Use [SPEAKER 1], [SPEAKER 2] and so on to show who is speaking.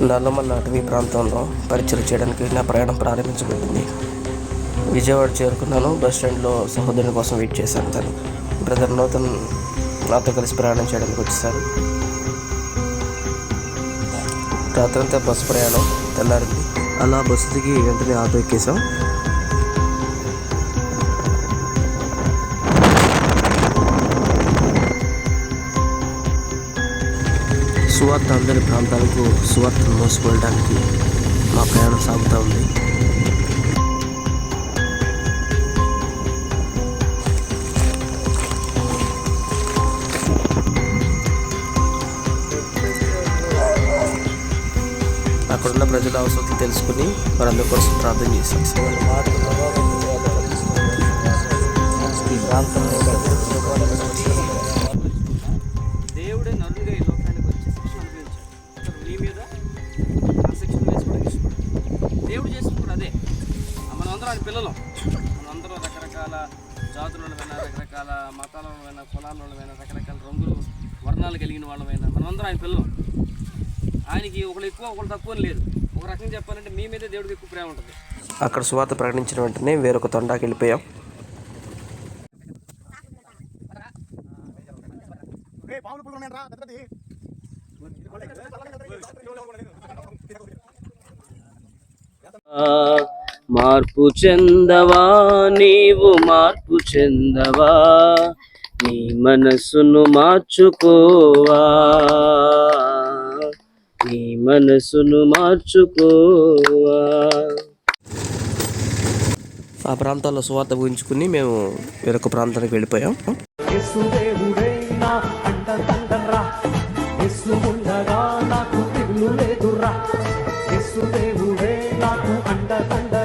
[SPEAKER 1] నల్లమల్ల అటవీ ప్రాంతంలో పరిచయం చేయడానికి నా ప్రయాణం ప్రారంభించబడింది. విజయవాడ చేరుకున్నాను. బస్ స్టాండ్లో సహోదరుని కోసం వెయిట్ చేశాను. తను బ్రదర్ నూతన్ నాతో కలిసి ప్రయాణం చేయడానికి వచ్చేసారు. రాత్రంతా బస్సు ప్రయాణం తెల్లారింది. అలా బస్సు దిగి వెంటనే ఆటో ఎక్కేసాం. సువార్త అందరి ప్రాంతాలకు సువార్తను మోసుకెళ్ళడానికి మా ప్రయాణం సాగుతూ ఉంది. అక్కడున్న ప్రజల అవసరం తెలుసుకుని వారందరి కోసం ప్రార్థన చేశాం.
[SPEAKER 2] దేవుడే నరుడిగా ఈ లోకానికి వచ్చి శిక్షణ అనుభవించాడు. నీ మీద ఆ శిక్షణ వేసుకోవడానికి ఇష్టపడు. దేవుడు చేసినప్పుడు అదే. మనందరం ఆయన పిల్లలం. మనందరం రకరకాల జాతులమైనా, రకరకాల మతాలమైనా, కులాలమైనా, రకరకాల రంగులు వర్ణాలు కలిగిన వాళ్ళమైనా మనమందరం ఆయన పిల్లలం. ఆయనకి ఒకళ్ళు ఎక్కువ ఒకళ్ళు తక్కువ లేదు. ఒక రకంగా చెప్పాలంటే మీ మీదే దేవుడికి ఎక్కువ ప్రేమ ఉంటుంది.
[SPEAKER 1] అక్కడ సువార్త ప్రకటించిన వెంటనే వేరొక తొండాకి వెళ్ళిపోయాం.
[SPEAKER 2] మార్పు చెందవా, నీవు మార్పు చెందవా, నీ మనసును మార్చుకోవా, నీ మనసును మార్చుకోవా.
[SPEAKER 1] ఆ ప్రాంతాల్లో సువార్త ఊహించుకుని మేము వేరొక ప్రాంతానికి వెళ్ళిపోయాం.
[SPEAKER 3] నాకు అండ